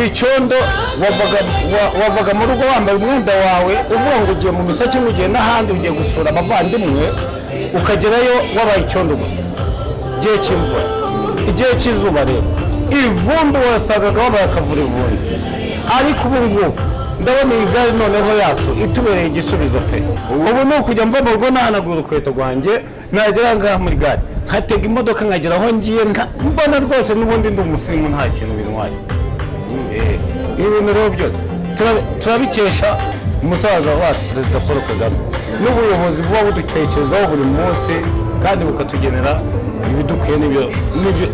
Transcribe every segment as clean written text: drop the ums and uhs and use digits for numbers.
icyondo wavaga mu rugo wambaye umwenda wawe uvuga ngo ugiye mu misaki ngo ugiye n'ahandi ugiye gusura abavandimwe ukagerayo wabaye icyondo gusa igihe cy'imvura igihe cy'izuba rero ivumbi wasagaga wabaye akavura ivumbi ariko ubu ngubu ndabona iyi gare noneho yacu itubereye igisubizo pe ubu ni ukujya mva mu rugo nahanagura urukweto rwanjye nagera ngaha muri gare nkatega imodoka nkagera aho ngiye mbona rwose n'ubundi ndi umusimu nta kintu bintwaye ibi bintu rero byose turabikesha umusaza wacu perezida Paul Kagame n'ubuyobozi buba budutekerezaho buri munsi kandi bukatugenera ibidukwiye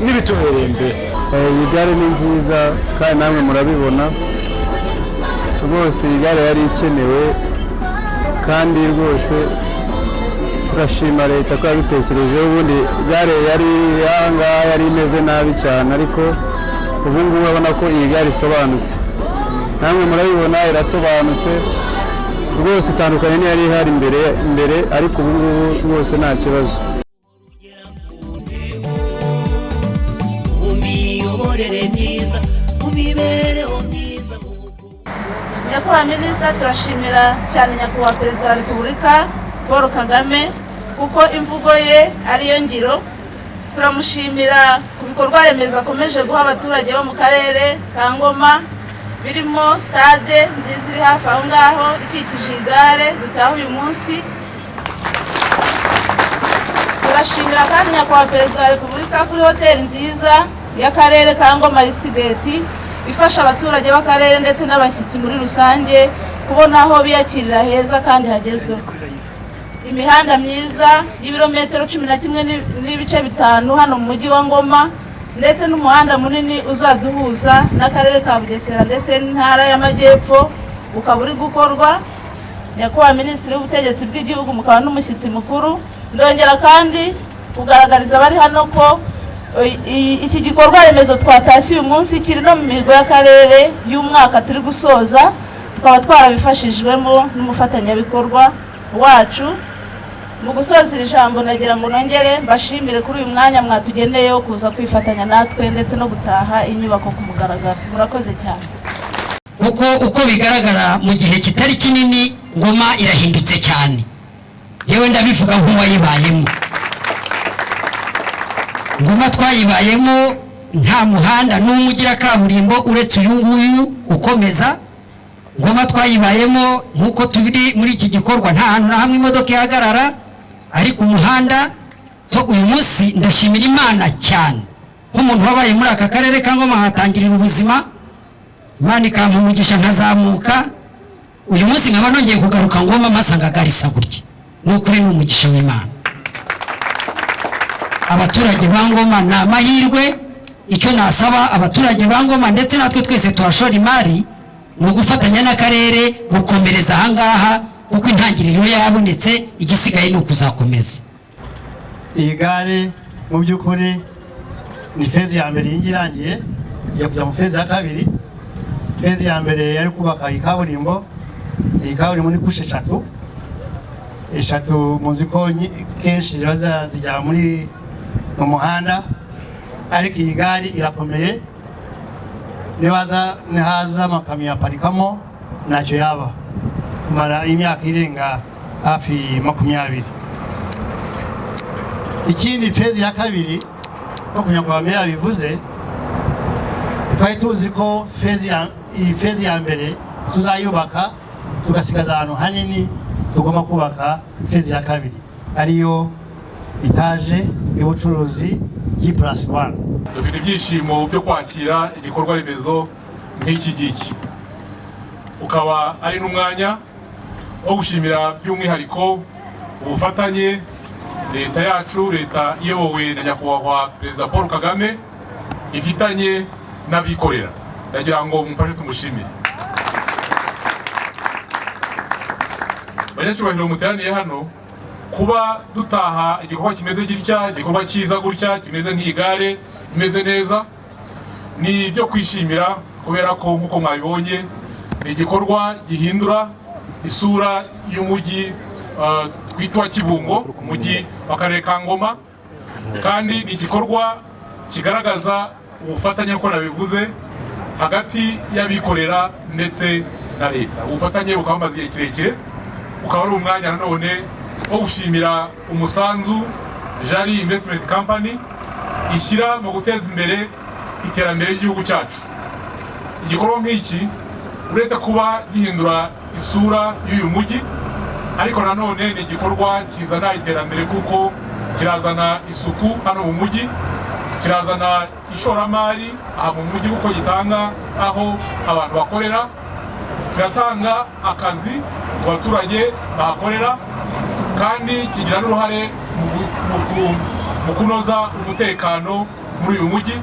n'ibitubereye mbese. Iyi gare ni nziza kandi namwe murabibona rwose iyi gare yari ikenewe kandi rwose turashima leta ko yabitekerejeho. Ubundi gare yari ahangaha yari imeze nabi cyane ariko ubu ngubu urabona ko iyi gare isobanutse, namwe murabibona irasobanutse rwose, itandukanye n'iyari ihari imbere ariko ubu ngubu rwose nta kibazo. Nyakubahwa Minisita, turashimira cyane Nyakubahwa Perezida wa Repubulika Paul Kagame kuko imvugo ye ariyo ngiro. Turamushimira ku bikorwa remezo akomeje guha abaturage bo mu karere ka Ngoma, birimo stade nziza iri hafi aho ngaho ikikije igare dutaha uyu munsi. Turashimira kandi Nyakubahwa Perezida wa Repubulika kuri hoteli nziza y'akarere ka Ngoma Ristigate ifasha abaturage b'akarere ndetse n'abashyitsi muri rusange kubona aho biyakirira heza kandi hagezweho. Imihanda myiza y'ibirometero 11 n'ibice 5 hano mu mujyi wa Ngoma ndetse n'umuhanda munini uzaduhuza n'akarere ka Bugesera ndetse n'intara y'Amajyepfo ukaba uri gukorwa. Nyakubahwa Minisitiri w'Ubutegetsi bw'Igihugu mukaba n'umushyitsi mukuru, ndongera kandi kugaragariza abari hano ko iki gikorwa remezo twatashye uyu munsi kiri no mu mihigo y'akarere y'umwaka turi gusoza, tukaba twarabifashijwemo n'umufatanyabikorwa wacu. Mu gusoza iri jambo nagira ngo nongere mbashimire kuri uyu mwanya mwatugeneye wo kuza kwifatanya natwe ndetse no gutaha inyubako ku mugaragaro. Murakoze cyane. Uko bigaragara mu gihe kitari kinini Ngoma irahindutse cyane, yewe ndabivuga nk'uwayibayemo. Ngoma twayibayemo nta muhanda n'umwe ugira kaburimbo uretse uyu nguyu ukomeza. Ngoma twayibayemo nk'uko tubiri muri iki gikorwa nta hantu na hamwe imodoka ihagarara, ariko umuhanda uyu munsi ndashimira Imana cyane nk'umuntu wabaye muri aka karere ka Ngoma hatangirira ubuzima, Imana ikampa umugisha nkazamuka. Uyu munsi nkaba nongeye kugaruka Ngoma masanga garisa gutya, n'ukuri n'umugisha w'Imana. Abaturage ba Ngoma na mahirwe, icyo nasaba abaturage ba Ngoma ndetse natwe twese tuhashora imari ni ugufatanya n'akarere gukomereza ahangaha kuko intangiriro yabonetse, igisigaye ni ukuzakomeza. Iyi gare mu by'ukuri ni fezi ya mbere yingirangiye ya kujya mu fezi ya kabiri. Fezi ya mbere yari kubaka ikaburimbo, iyi kaburimbo ni kushe eshatu muzi ko kenshi zijya mu muhanda, ariko iyi gare irakomeye, nihaza amakamyo aparikamo ntacyo yaba kumara imyaka irenga hafi 20. Ikindi fezi ya kabiri no kunyakubahwa yabivuze, twari tuzi ko fezi ya mbere tuzayubaka tugasigaza ahantu hanini tugomba kubaka fezi ya kabiri ariyo itaje y'ubucuruzi G+1. Dufite ibyishimo byo kwakira igikorwa remezo nk'iki giki, ukaba ari n'umwanya wo gushimira by'umwihariko ubufatanye leta yacu, leta iyobowe na Nyakubahwa Perezida Paul Kagame ifitanye n'abikorera. Ndagira ngo mumfashe tumushimire. Banyacyubahiro muteraniye hano, kuba dutaha igikorwa kimeze gitya, igikorwa cyiza gutya kimeze nk'igare imeze neza, ni ibyo kwishimira kubera ko nk'uko mwabibonye ni igikorwa gihindura isura y'umujyi twitwa Kibungo, umujyi w'akarere ka Ngoma, kandi ni igikorwa kigaragaza ubufatanye ko nabivuze hagati y'abikorera ndetse na leta. Ubufatanye bukaba bumaze igihe kirekire, ukaba ari umwanya nanone wo gushimira umusanzu Jari Investment Company ishyira mu guteza imbere iterambere ry'igihugu cyacu. Igikorwa nk'iki uretse kuba gihindura isura y'uyu mujyi, ariko nanone ni igikorwa kizana iterambere kuko kirazana isuku hano mu mujyi, kirazana ishoramari aha mu mujyi kuko gitanga aho abantu bakorera, kiratanga akazi ku baturage bahakorera, kandi kigira n'uruhare mu kunoza umutekano muri uyu mujyi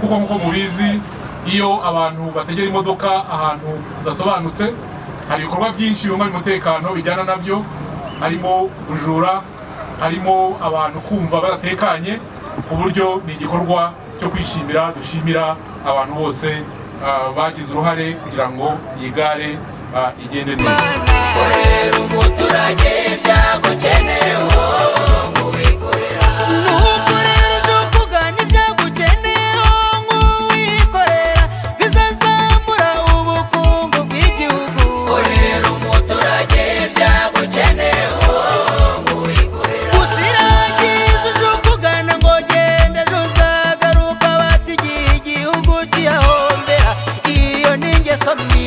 kuko nk'uko mubizi iyo abantu bategera imodoka ahantu udasobanutse hari ibikorwa byinshi bihungabanya umutekano bijyana nabyo, harimo ubujura, harimo abantu kumva badatekanye, ku buryo ni igikorwa cyo kwishimira. Dushimira abantu bose bagize uruhare kugira ngo iyi gare igende neza. Korera umuturage ibyagukeneyeho nk'uwikorera, nukorera ejo kugana ibyagukeneyeho nk'uwikorera, bizazamura ubukungu bw'igihugu. Korera umuturage ibyagukeneyeho nk'uwikorera, usiragiza ejo kugana ngo genda ejo uzagaruka batigiye igihugu kiyahombera, iyo ni ingeso mbi.